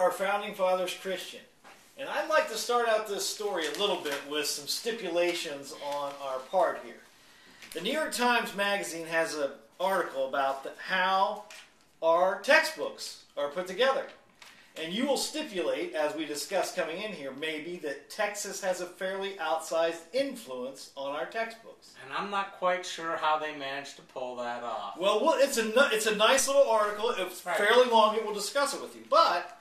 our founding fathers Christian? And I'd like to start out this story a little bit with some stipulations on our part here. The New York Times Magazine has an article about how our textbooks are put together. And you will stipulate, as we discussed coming in here, maybe that Texas has a fairly outsized influence on our textbooks. And I'm not quite sure how they managed to pull that off. Well, it's a nice little article. It's fairly long. It will discuss it with you. But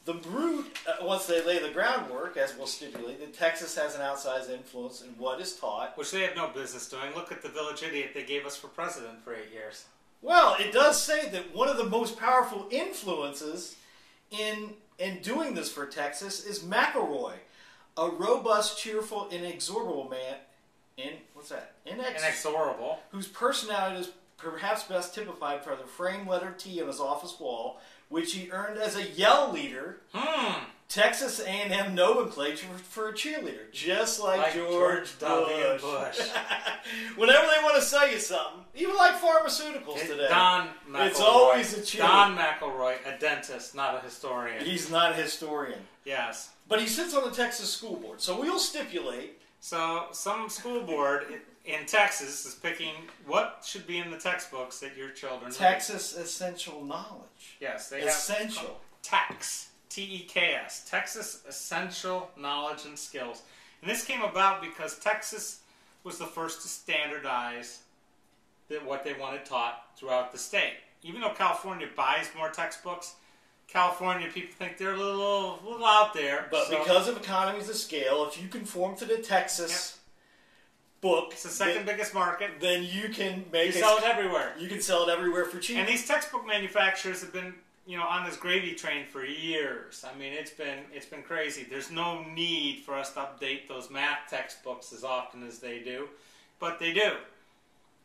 the root, once they lay the groundwork, as we'll stipulate, that Texas has an outsized influence in what is taught. Which they have no business doing. Look at the village idiot they gave us for president for 8 years. Well, it does say that one of the most powerful influences in doing this for Texas is McElroy, a robust, cheerful, inexorable man. Inexorable. Whose personality is perhaps best typified by the framed letter T on his office wall, which he earned as a yell leader. Texas A&M nomenclature for a cheerleader, just like George W. Bush. Whenever they want to sell you something, even like pharmaceuticals today, Don McElroy. It's always a cheerleader. Don McElroy, a dentist, not a historian. He's not a historian. Yes. But he sits on the Texas school board, so we'll stipulate. So some school board in Texas is picking what should be in the textbooks that your children Texas read. Essential knowledge. Yes, they essential. Have TEKS. T-E-K-S. Texas Essential Knowledge and Skills. And this came about because Texas was the first to standardize what they wanted taught throughout the state. Even though California buys more textbooks, California people think they're a little out there. But because of economies of scale, if you conform to the Texas book, it's the second biggest market. Then you can make sell it everywhere. You can sell it everywhere for cheap. And these textbook manufacturers have been, on this gravy train for years. I mean, it's been crazy. There's no need for us to update those math textbooks as often as they do, but they do.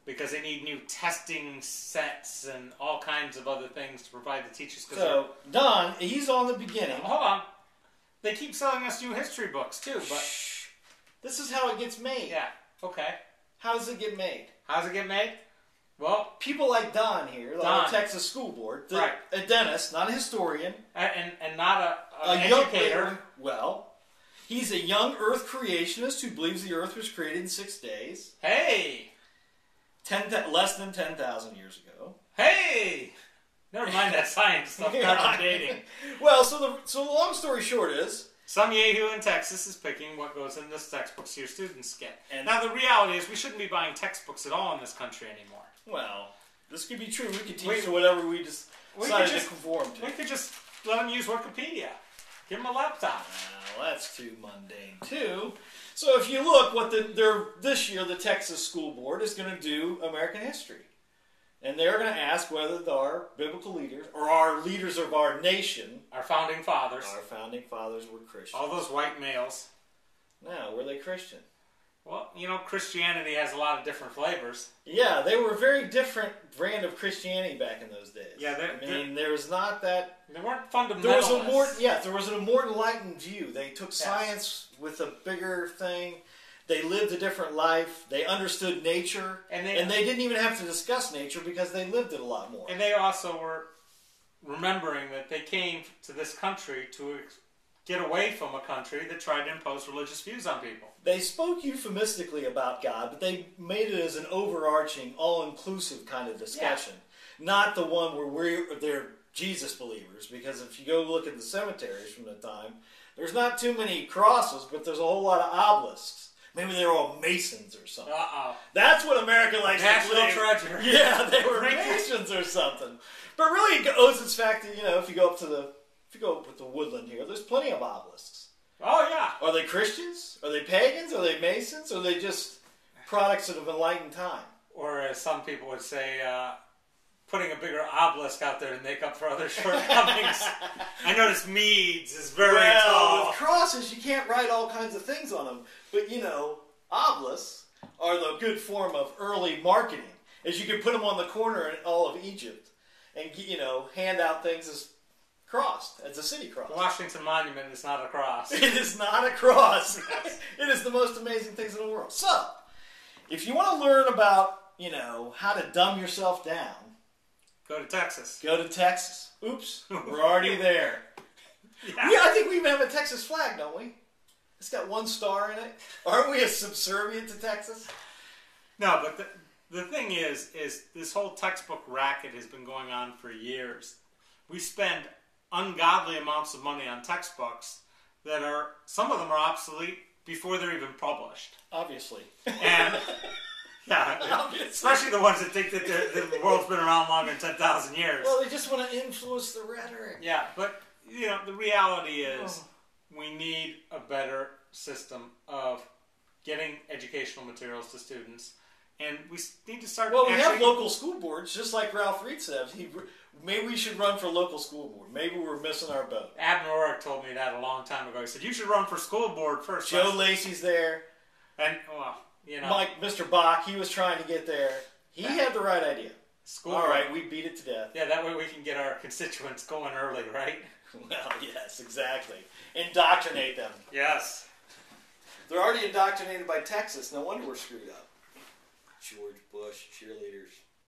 Because they need new testing sets and all kinds of other things to provide the teachers. So, Don, he's on the beginning. Hold on. They keep selling us new history books, too. But shh. This is how it gets made. Yeah, okay. How does it get made? How does it get made? Well, people like Don here, like the Texas school board, a dentist, not a historian. And not an educator. Well, he's a young earth creationist who believes the earth was created in 6 days. Hey! Less than 10,000 years ago. Hey! Never mind that science stuff. Dating. Well, so the long story short is, some yahoo in Texas is picking what goes in this textbooks your students get. And now the reality is we shouldn't be buying textbooks at all in this country anymore. Well, this could be true. We could teach whatever we decided to conform to. We could just let them use Wikipedia. Give them a laptop. Well, that's too mundane too. So if you look, this year the Texas school board is going to do American history. And they're going to ask whether our biblical leaders, or our leaders of our nation, our founding fathers were Christian. All those white males. No, were they Christian? Well, Christianity has a lot of different flavors. Yeah, they were a very different brand of Christianity back in those days. Yeah, there was not that. They weren't fundamentalists. There was a more enlightened view. They took science with a bigger thing. They lived a different life. They understood nature. And they didn't even have to discuss nature because they lived it a lot more. And they also were remembering that they came to this country to get away from a country that tried to impose religious views on people. They spoke euphemistically about God, but they made it as an overarching, all-inclusive kind of discussion. Yeah. Not the one where they're Jesus believers, because if you go look at the cemeteries from the time, there's not too many crosses, but there's a whole lot of obelisks. Maybe they're all Masons or something. That's what America likes to believe. National treasure. Yeah, they were Masons or something. But really, it owes its fact that, if you go up with the woodland here, there's plenty of obelisks. Oh, yeah. Are they Christians? Are they pagans? Are they Masons? Or are they just products of an enlightened time? Or as some people would say, putting a bigger obelisk out there to make up for other shortcomings. I noticed Meads is very tall. With crosses, you can't write all kinds of things on them. But, obelisks are the good form of early marketing. As you can put them on the corner in all of Egypt and, hand out things as crossed, as a city cross. The Washington Monument is not a cross. It is not a cross. It is the most amazing things in the world. So, if you want to learn about, how to dumb yourself down, go to Texas. Go to Texas. Oops, we're already there. Yeah, I think we even have a Texas flag, don't we? It's got one star in it. Aren't we a subservient to Texas? No, but the thing is this whole textbook racket has been going on for years. We spend ungodly amounts of money on textbooks that some of them are obsolete before they're even published. Obviously. And especially the ones that think that the world's been around longer than 10,000 years. Well, they just want to influence the rhetoric. Yeah, but the reality is we need a better system of getting educational materials to students, and we need to start. Well, we have local school boards, just like Ralph Reed says. Maybe we should run for local school board. Maybe we're missing our boat. Abner Orrick told me that a long time ago. He said, you should run for school board first. Joe Lacey's there. And, Mike, Mr. Bach, he was trying to get there. He had the right idea. All right, we beat it to death. Yeah, that way we can get our constituents going early, right? Well, yes, exactly. Indoctrinate them. Yes. They're already indoctrinated by Texas. No wonder we're screwed up. George Bush, cheerleaders.